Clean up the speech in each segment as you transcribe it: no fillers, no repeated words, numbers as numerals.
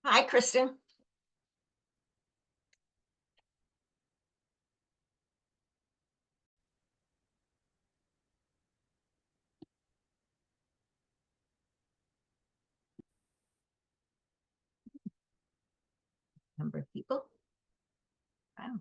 Hi, Kristen. Number of people. Wow.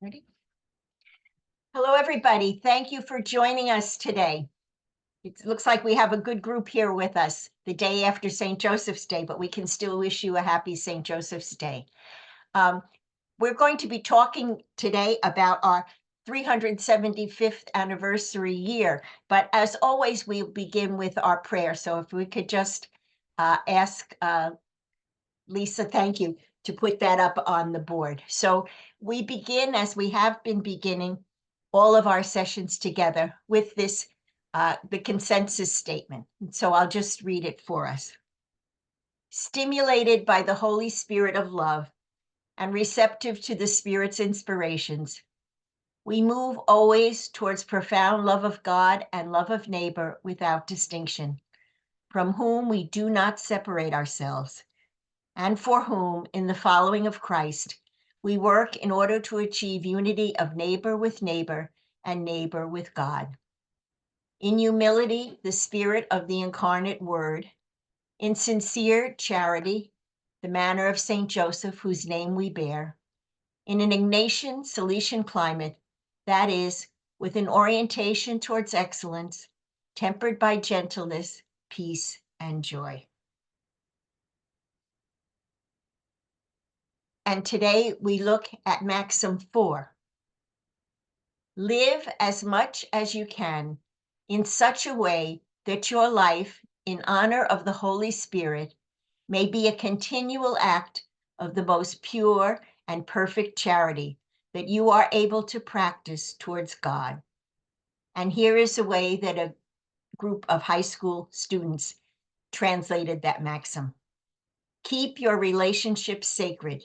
Ready? Hello, everybody. Thank you for joining us today. It looks like we have a good group here with us the day after St. Joseph's Day, but we can still wish you a happy St. Joseph's Day. We're going to be talking today about our 375th anniversary year, but as always, we'll begin with our prayer. So if we could just ask Lisa, thank you, to put that up on the board. So we begin, as we have been beginning all of our sessions together, with this, the consensus statement. So I'll just read it for us. Stimulated by the Holy Spirit of love and receptive to the Spirit's inspirations, we move always towards profound love of God and love of neighbor without distinction, from whom we do not separate ourselves, and for whom, in the following of Christ, we work in order to achieve unity of neighbor with neighbor and neighbor with God. In humility, the spirit of the incarnate Word; in sincere charity, the manner of Saint Joseph, whose name we bear; in an Ignatian Salesian climate, that is, with an orientation towards excellence, tempered by gentleness, peace, and joy. And today we look at Maxim 4. Live as much as you can in such a way that your life, in honor of the Holy Spirit, may be a continual act of the most pure and perfect charity that you are able to practice towards God. And here is a way that a group of high school students translated that maxim. Keep your relationships sacred.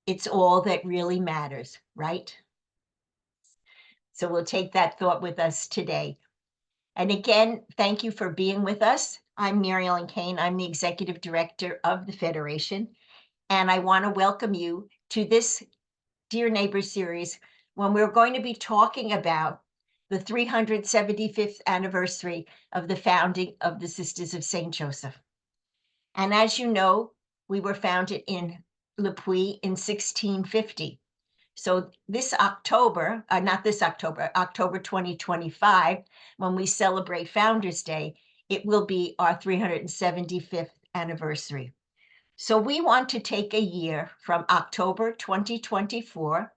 It's all that really matters, right? So we'll take that thought with us today. And again, thank you for being with us. I'm Mary Ellen Kane. I'm the Executive Director of the Federation. And I want to welcome you to this Dear Neighbor series when we're going to be talking about the 375th anniversary of the founding of the Sisters of St. Joseph. And as you know, we were founded in Le Puy in 1650. So this October, not this October, October 2025, when we celebrate Founders Day, it will be our 375th anniversary. So we want to take a year from October 2024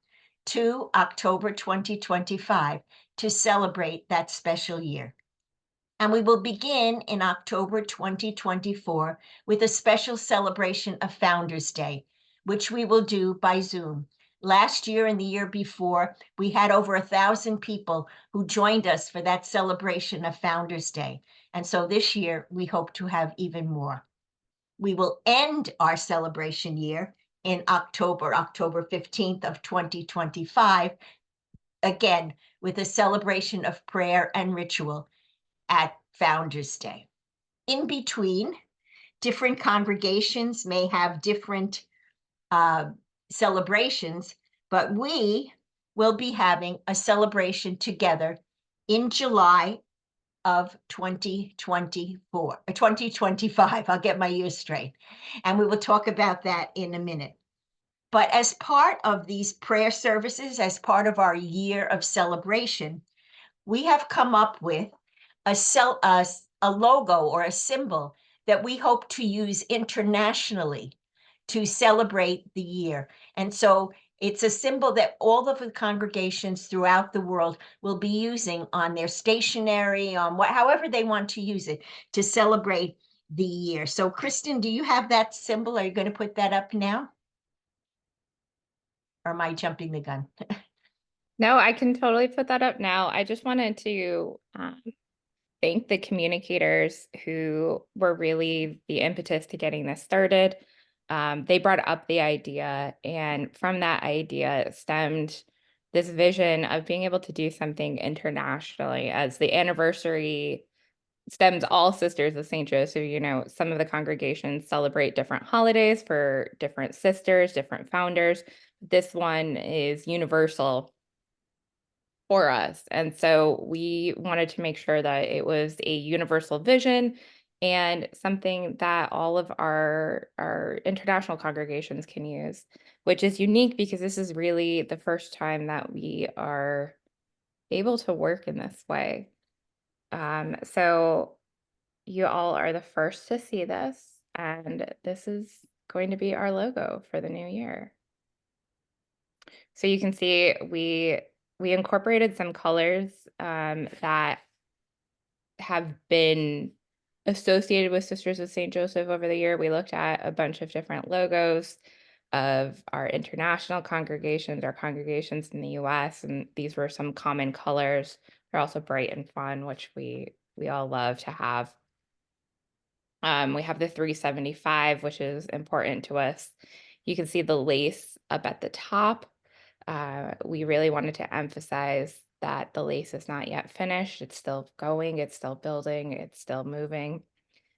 to October 2025 to celebrate that special year. And we will begin in October 2024 with a special celebration of Founders Day, which we will do by Zoom. Last year and the year before, we had over 1,000 people who joined us for that celebration of Founders Day. And so this year, we hope to have even more. We will end our celebration year in October 15th of 2025, again, with a celebration of prayer and ritual at Founders Day. In between, different congregations may have different celebrations, but we will be having a celebration together in July of 2025. I'll get my years straight. And we will talk about that in a minute. But as part of these prayer services, as part of our year of celebration, we have come up with a logo or a symbol that we hope to use internationally to celebrate the year. And so it's a symbol that all of the congregations throughout the world will be using on their stationery, on however they want to use it to celebrate the year. So Kristen, do you have that symbol? Are you going to put that up now? Or am I jumping the gun? No, I can totally put that up now. I just wanted to thank the communicators who were really the impetus to getting this started. They brought up the idea, and from that idea stemmed this vision of being able to do something internationally as the anniversary stems all Sisters of St. Joseph. Some of the congregations celebrate different holidays for different sisters, different founders. This one is universal for us. And so we wanted to make sure that it was a universal vision and something that all of our international congregations can use, which is unique because this is really the first time that we are able to work in this way. So you all are the first to see this, and this is going to be our logo for the new year. So you can see we incorporated some colors that have been associated with Sisters of St. Joseph over the year. We looked at a bunch of different logos of our international congregations, our congregations in the US, and these were some common colors. They're also bright and fun, which we all love to have. We have the 375, which is important to us. You can see the lace up at the top. We really wanted to emphasize that the lace is not yet finished. It's still going, it's still building, it's still moving.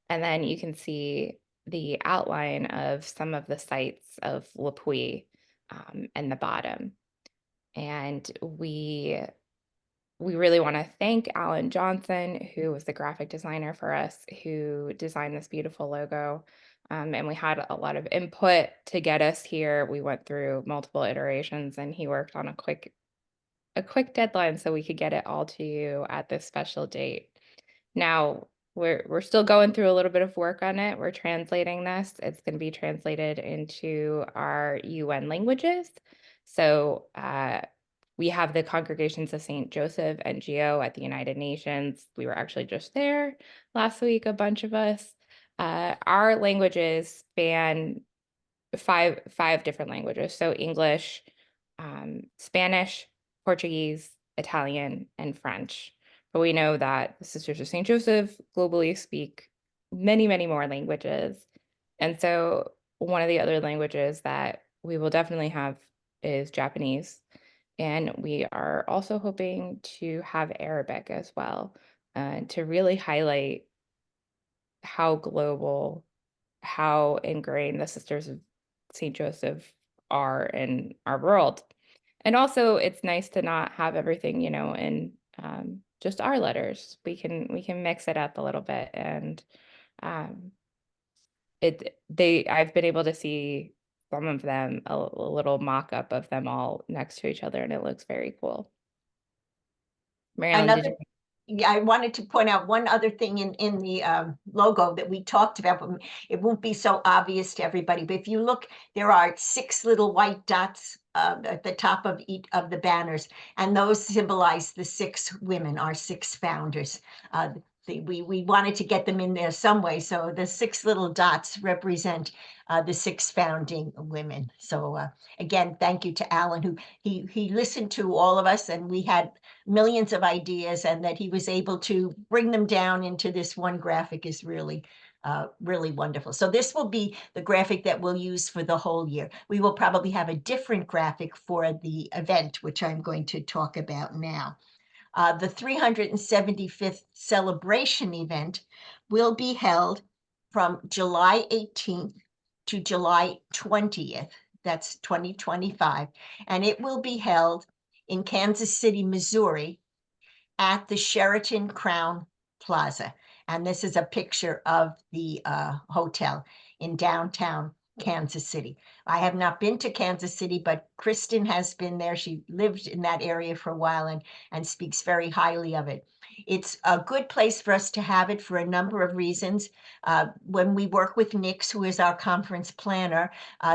And then you can see the outline of some of the sites of Le Puy in the bottom. And we really want to thank Alan Johnson, who was the graphic designer for us, who designed this beautiful logo. And we had a lot of input to get us here. We went through multiple iterations, and he worked on a quick deadline so we could get it all to you at this special date. Now, we're still going through a little bit of work on it. We're translating this. It's going to be translated into our UN languages. So we have the Congregations of St. Joseph NGO at the United Nations. We were actually just there last week, a bunch of us. Our languages span five different languages. So English, Spanish, Portuguese, Italian, and French. But we know that the Sisters of St. Joseph globally speak many, many more languages. And so one of the other languages that we will definitely have is Japanese. And we are also hoping to have Arabic as well, to really highlight how global, how ingrained the Sisters of St. Joseph are in our world. And also, it's nice to not have everything, in just our letters. We can mix it up a little bit, and um, I've been able to see some of them, a little mock up of them all next to each other, and it looks very cool. Marilyn, did Another you? Yeah, I wanted to point out one other thing in the logo that we talked about, but it won't be so obvious to everybody. But if you look, there are six little white dots at the top of each of the banners, and those symbolize the six women, our six founders. We wanted to get them in there some way, so the six little dots represent the six founding women. So again, thank you to Alan, who he listened to all of us, and we had millions of ideas, and that he was able to bring them down into this one graphic is really wonderful. So this will be the graphic that we'll use for the whole year. We will probably have a different graphic for the event, which I'm going to talk about now. The 375th celebration event will be held from July 18th to July 20th. That's 2025. And it will be held in Kansas City, Missouri, at the Sheraton Crown Plaza. And this is a picture of the hotel in downtown Kansas City. I have not been to Kansas City, but Kristen has been there. She lived in that area for a while and speaks very highly of it. It's a good place for us to have it for a number of reasons. When we work with Nix, who is our conference planner,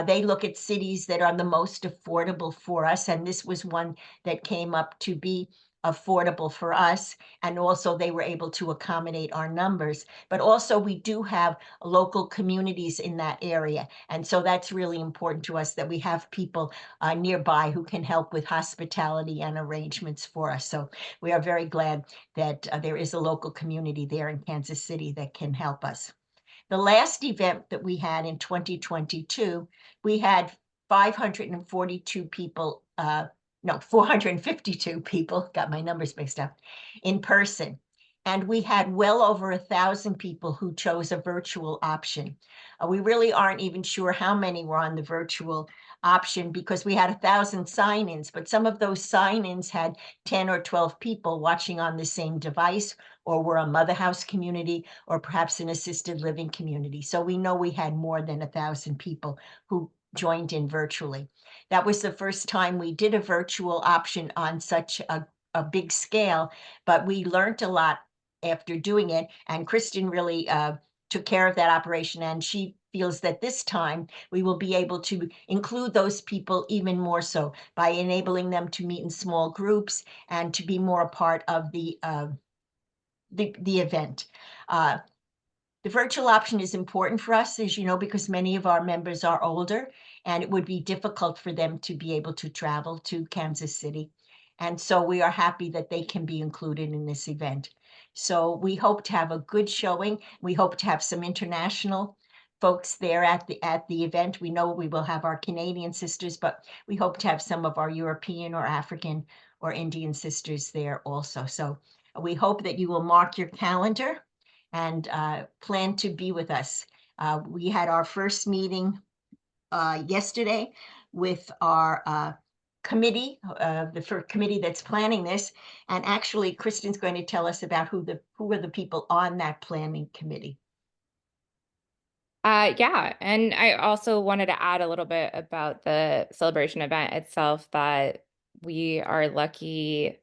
they look at cities that are the most affordable for us. And this was one that came up to be affordable for us, and also they were able to accommodate our numbers. But also, we do have local communities in that area, and so that's really important to us that we have people nearby who can help with hospitality and arrangements for us. So we are very glad that there is a local community there in Kansas City that can help us. The last event that we had in 2022, we had 542 people, no, 452 people, got my numbers mixed up, in person. And we had well over 1,000 people who chose a virtual option. We really aren't even sure how many were on the virtual option because we had 1,000 sign-ins, but some of those sign-ins had 10 or 12 people watching on the same device, or were a mother house community, or perhaps an assisted living community. So we know we had more than 1,000 people who joined in virtually. That was the first time we did a virtual option on such a big scale, but we learned a lot after doing it. And Kristen really took care of that operation. And she feels that this time we will be able to include those people even more so by enabling them to meet in small groups and to be more a part of the event. Uh, the virtual option is important for us, as you know, because many of our members are older, and it would be difficult for them to be able to travel to Kansas City. And so we are happy that they can be included in this event. So we hope to have a good showing. We hope to have some international folks there at the event. We know we will have our Canadian sisters, but we hope to have some of our European or African or Indian sisters there also. So we hope that you will mark your calendar and plan to be with us. We had our first meeting yesterday with our committee, the committee that's planning this. And actually, Kristen's going to tell us about who are the people on that planning committee. Yeah, and I also wanted to add a little bit about the celebration event itself, that we are lucky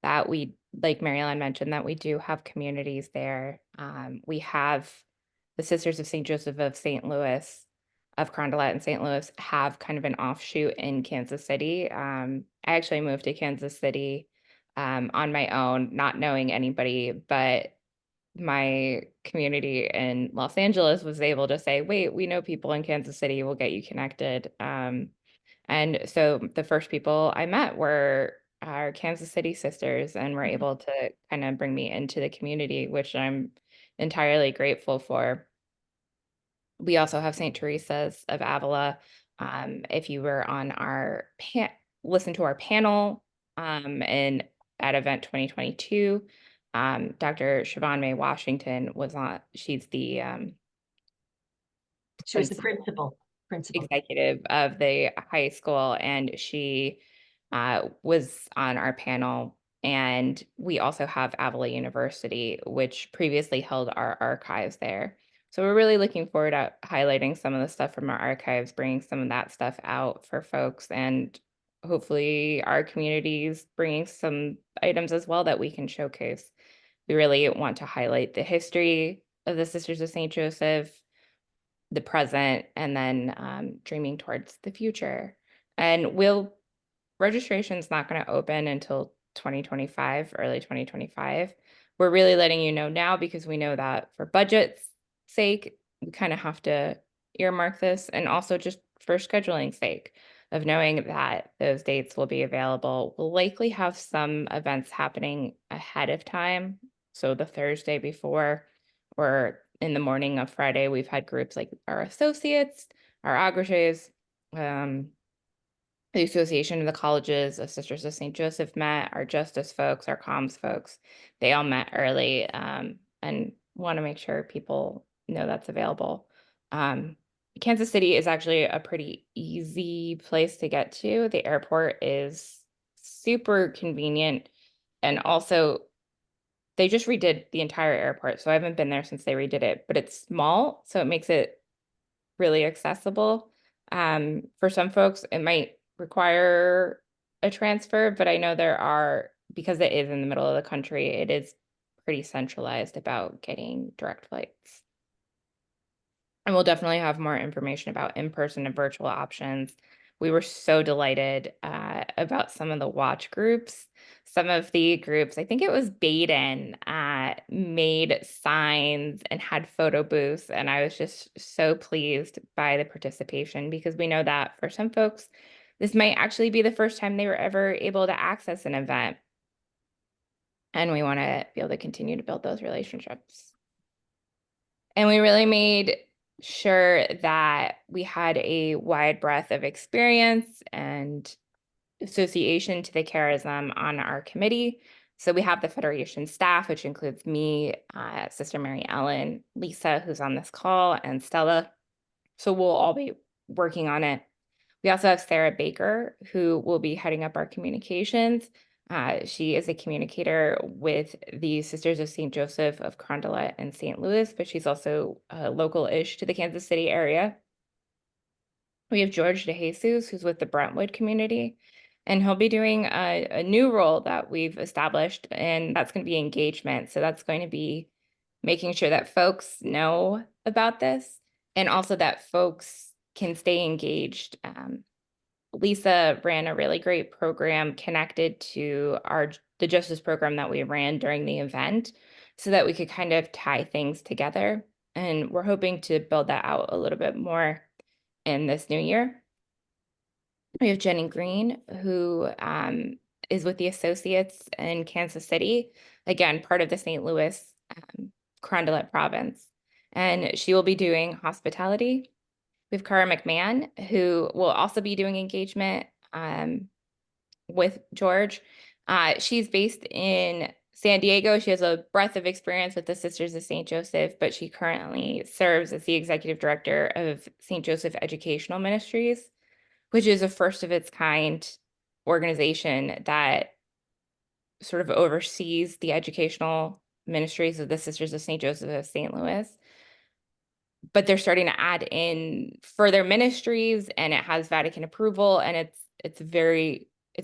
that we, like Marilyn mentioned, that we do have communities there. We have the Sisters of St. Joseph of St. Louis, of Carondelet and St. Louis, have kind of an offshoot in Kansas City. I actually moved to Kansas City on my own, not knowing anybody, but my community in Los Angeles was able to say, wait, we know people in Kansas City, we'll get you connected. And so the first people I met were our Kansas City sisters, and were Mhm. able to kind of bring me into the community, which I'm entirely grateful for. We also have St. Teresa's of Avila. If you were on our listen to our panel in at event 2022, Dr. Siobhan May Washington was on. She's the She was the principal. executive of the high school, and she was on our panel. And we also have Avila University, which previously held our archives there. So we're really looking forward to highlighting some of the stuff from our archives, bringing some of that stuff out for folks, and hopefully our communities bringing some items as well that we can showcase. We really want to highlight the history of the Sisters of St. Joseph, the present, and then dreaming towards the future. And registration's not going to open until 2025, early 2025. We're really letting you know now because we know that for budget's sake, we kind of have to earmark this, and also just for scheduling sake of knowing that those dates will be available. We'll likely have some events happening ahead of time. So the Thursday before, or in the morning of Friday, we've had groups like our associates, our agrégés, the Association of the Colleges of Sisters of St. Joseph met, our justice folks, our comms folks. They all met early, and want to make sure people know that's available. Um, Kansas City is actually a pretty easy place to get to. The airport is super convenient, and also they just redid the entire airport. So I haven't been there since they redid it, but it's small, so it makes it really accessible. For some folks, it might require a transfer, but I know there are, because it is in the middle of the country, it is pretty centralized about getting direct flights. And we'll definitely have more information about in-person and virtual options. We were so delighted about some of the watch groups. Some of the groups, I think it was Baden, made signs and had photo booths, and I was just so pleased by the participation because we know that for some folks, this might actually be the first time they were ever able to access an event, and we want to be able to continue to build those relationships. And we really made sure that we had a wide breadth of experience and association to the charism on our committee. So we have the Federation staff, which includes me, Sister Mary Ellen, Lisa, who's on this call, and Stella. So we'll all be working on it. We also have Sarah Baker, who will be heading up our communications. She is a communicator with the Sisters of St. Joseph of Carondelet and St. Louis, but she's also local-ish to the Kansas City area. We have George DeJesus, who's with the Brentwood community, and he'll be doing a new role that we've established, and that's going to be engagement. So that's going to be making sure that folks know about this and also that folks can stay engaged. Lisa ran a really great program connected to the justice program that we ran during the event so that we could kind of tie things together. And we're hoping to build that out a little bit more in this new year. We have Jenny Green, who is with the Associates in Kansas City, again, part of the St. Louis Carondelet province. And she will be doing hospitality. We have Cara McMahon, who will also be doing engagement with George. She's based in San Diego. She has a breadth of experience with the Sisters of St. Joseph, but she currently serves as the executive director of St. Joseph Educational Ministries, which is a first of its kind organization that sort of oversees the educational ministries of the Sisters of St. Joseph of St. Louis. But they're starting to add in further ministries, and it has Vatican approval, and it's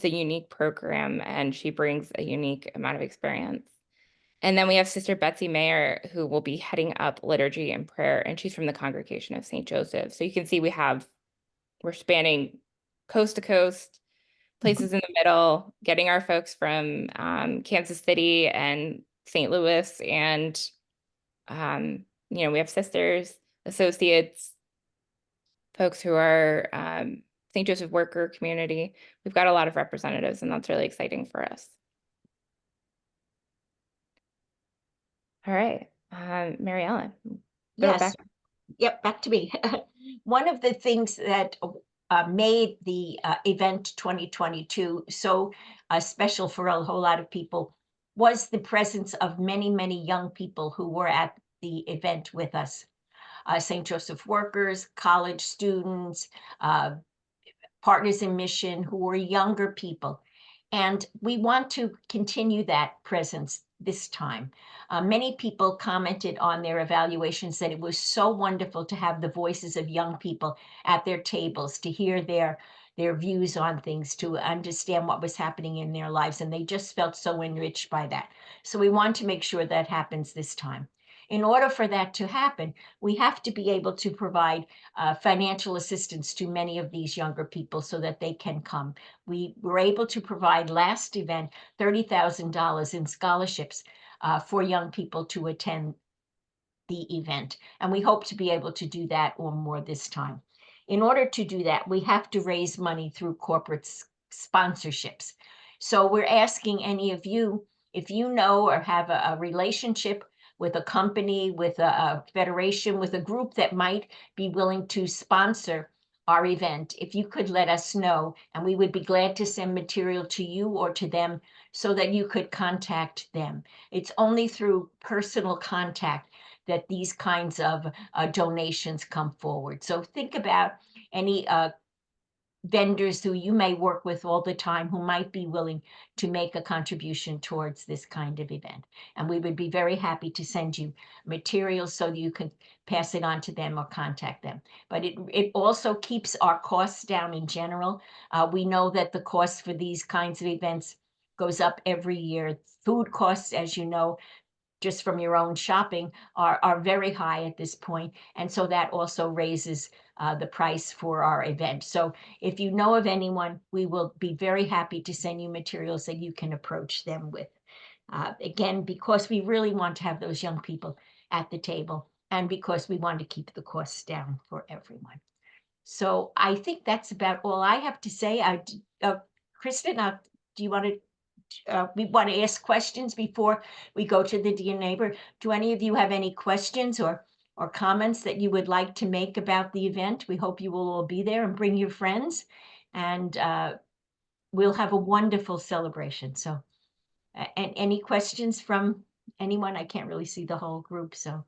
a unique program, and she brings a unique amount of experience. And then we have Sister Betsy Mayer, who will be heading up liturgy and prayer, and she's from the Congregation of St. Joseph. So you can see we're spanning coast to coast, places in the middle, getting our folks from Kansas City and St. Louis, and we have sisters, associates, folks who are St. Joseph worker community. We've got a lot of representatives, and that's really exciting for us. All right, Mary Ellen. Yes. Yep, back to me. One of the things that made the event 2022 so special for a whole lot of people was the presence of many, many young people who were at the event with us. St. Joseph workers, college students, partners in mission who were younger people. And we want to continue that presence this time. Many people commented on their evaluations that it was so wonderful to have the voices of young people at their tables, to hear their views on things, to understand what was happening in their lives. And they just felt so enriched by that. So we want to make sure that happens this time. In order for that to happen, we have to be able to provide financial assistance to many of these younger people so that they can come. We were able to provide last event $30,000 in scholarships for young people to attend the event. And we hope to be able to do that or more this time. In order to do that, we have to raise money through corporate sponsorships. So we're asking any of you, if you know or have a relationship with a company, with a federation, with a group that might be willing to sponsor our event, if you could let us know, and we would be glad to send material to you or to them so that you could contact them. It's only through personal contact that these kinds of donations come forward. So think about any vendors who you may work with all the time who might be willing to make a contribution towards this kind of event. And we would be very happy to send you materials so that you can pass it on to them or contact them. But it also keeps our costs down in general. We know that the cost for these kinds of events goes up every year. Food costs, as you know, just from your own shopping are very high at this point. And so that also raises the price for our event. So if you know of anyone, we will be very happy to send you materials that you can approach them with. Again, because we really want to have those young people at the table and because we want to keep the costs down for everyone. So I think that's about all I have to say. Kristen, do you want to we want to ask questions before we go to the dear neighbor. Do any of you have any questions or comments that you would like to make about the event? We hope you will all be there and bring your friends, and we'll have a wonderful celebration. So, and any questions from anyone? I can't really see the whole group, so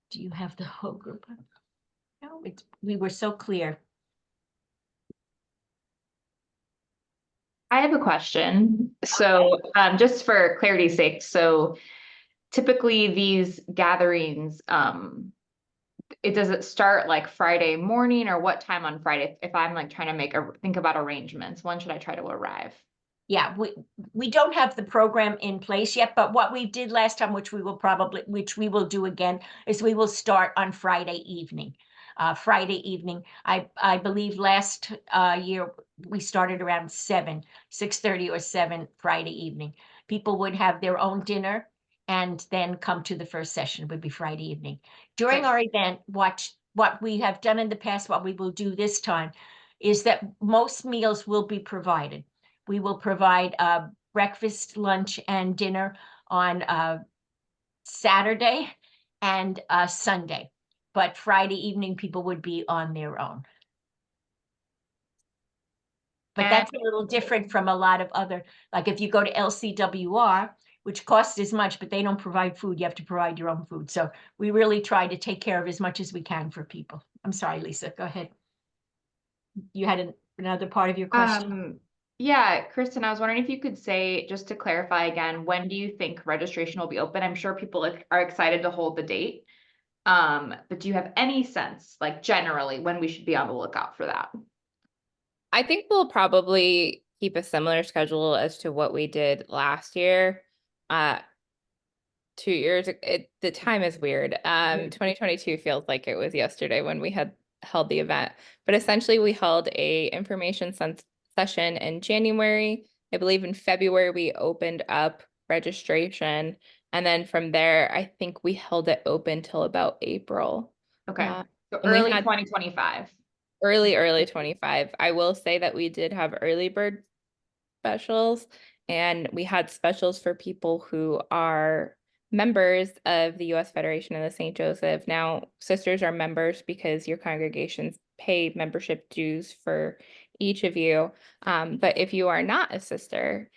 do you have the whole group? No, we were so clear. I have a question. So, just for clarity's sake, so typically these gatherings, does it start like Friday morning or what time on Friday? If I'm like trying to think about arrangements, when should I try to arrive? Yeah, we don't have the program in place yet, but what we did last time, which we will do again, is we will start on Friday evening. Friday evening, I believe last year we started around 6:30 or 7 Friday evening. People would have their own dinner and then come to the first session, would be Friday evening. During Okay. our event, what we have done in the past, what we will do this time, is that most meals will be provided. We will provide breakfast, lunch, and dinner on Saturday and Sunday. But Friday evening, people would be on their own. But that's a little different from a lot of other, like if you go to LCWR, which costs as much, but they don't provide food, you have to provide your own food. So we really try to take care of as much as we can for people. I'm sorry, Lisa, go ahead. You had another part of your question? Yeah, Kristen, I was wondering if you could say, just to clarify again, when do you think registration will be open? I'm sure people are excited to hold the date. But do you have any sense, like generally, when we should be on the lookout for that? I think we'll probably keep a similar schedule as to what we did last year. 2 years, the time is weird. 2022 feels like it was yesterday when we had held the event, but essentially we held a information session in January. I believe in February we opened up registration, and then from there I think we held it open till about April. Okay, so and we early had 2025. early 25. I will say that we did have early bird specials, and we had specials for people who are members of the U.S. Federation of the St. Joseph. Now, sisters are members because your congregations pay membership dues for each of you. But if you are not a sister,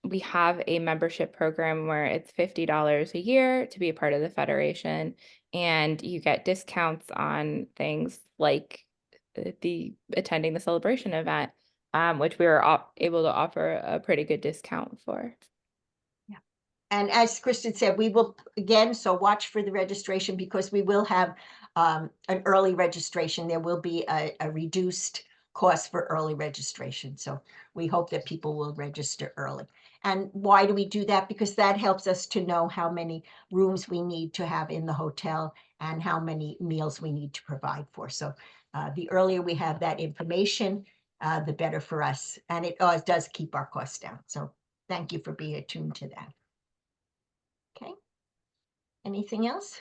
we have a membership program where it's $50 a year to be a part of the Federation, and you get discounts on things like the attending the celebration event, which we were able to offer a pretty good discount for. Yeah. And as Kristen said, we will again, so watch for the registration because we will have an early registration. There will be a reduced cost for early registration. So we hope that people will register early. And why do we do that? Because that helps us to know how many rooms we need to have in the hotel and how many meals we need to provide for. So the earlier we have that information, the better for us. And it does keep our costs down. So thank you for being attuned to that. Okay. Anything else?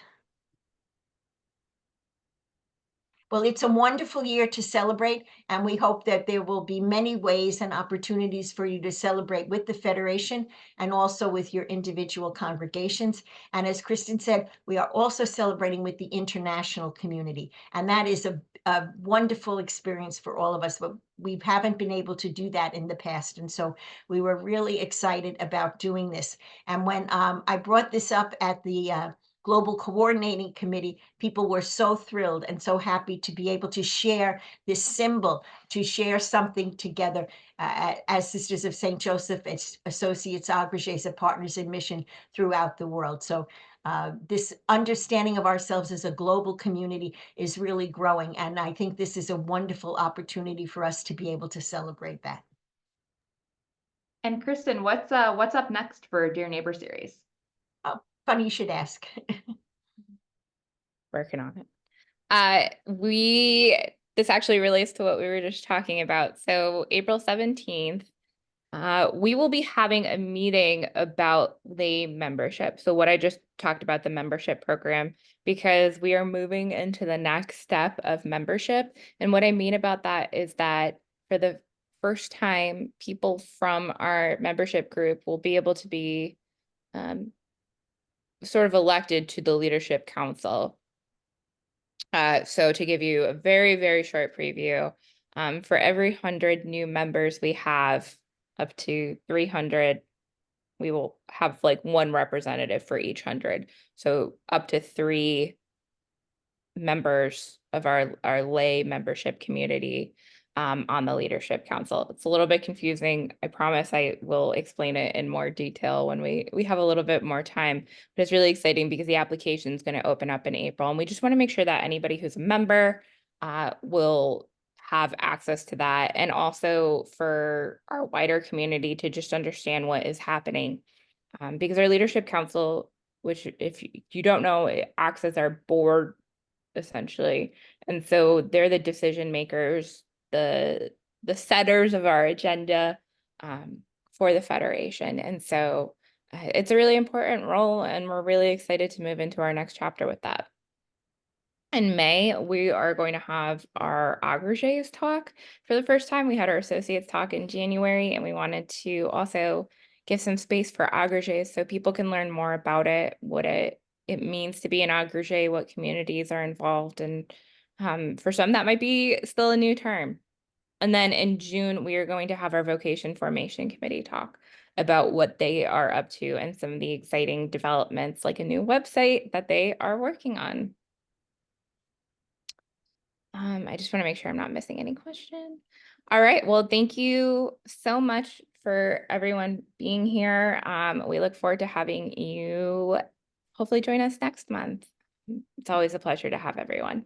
Well, it's a wonderful year to celebrate, and we hope that there will be many ways and opportunities for you to celebrate with the Federation and also with your individual congregations. And as Kristen said, we are also celebrating with the international community, and that is a wonderful experience for all of us, but we haven't been able to do that in the past. And so we were really excited about doing this. And when I brought this up at the Global Coordinating Committee, people were so thrilled and so happy to be able to share this symbol, to share something together as Sisters of St. Joseph, as Associates Agrégés of Partners in Mission throughout the world. So this understanding of ourselves as a global community is really growing. And I think this is a wonderful opportunity for us to be able to celebrate that. And Kristen, what's up next for Dear Neighbor series? Funny you should ask. Working on it. This actually relates to what we were just talking about. So April 17th, we will be having a meeting about the membership. So what I just talked about, the membership program, because we are moving into the next step of membership. And what I mean about that is that for the first time, people from our membership group will be able to be sort of elected to the leadership council. So to give you a very, very short preview, for every 100 new members we have, up to 300, we will have like one representative for each 100. So up to 3 members of our lay membership community on the leadership council. It's a little bit confusing. I promise I will explain it in more detail when we have a little bit more time, but it's really exciting because the application is going to open up in April, and we just want to make sure that anybody who's a member will have access to that, and also for our wider community to just understand what is happening, because our leadership council, which if you don't know, it acts as our board essentially. And so they're the decision makers, the setters of our agenda for the Federation. And so it's a really important role, and we're really excited to move into our next chapter with that. In May, we are going to have our Agrégés talk for the first time. We had our associates talk in January, and we wanted to also give some space for Agrégés so people can learn more about it, what it means to be an agrégé, what communities are involved, and for some that might be still a new term. And then in June, we are going to have our Vocation Formation Committee talk about what they are up to and some of the exciting developments, like a new website that they are working on. I just want to make sure I'm not missing any question. All right, well, thank you so much for everyone being here. We look forward to having you hopefully join us next month. It's always a pleasure to have everyone.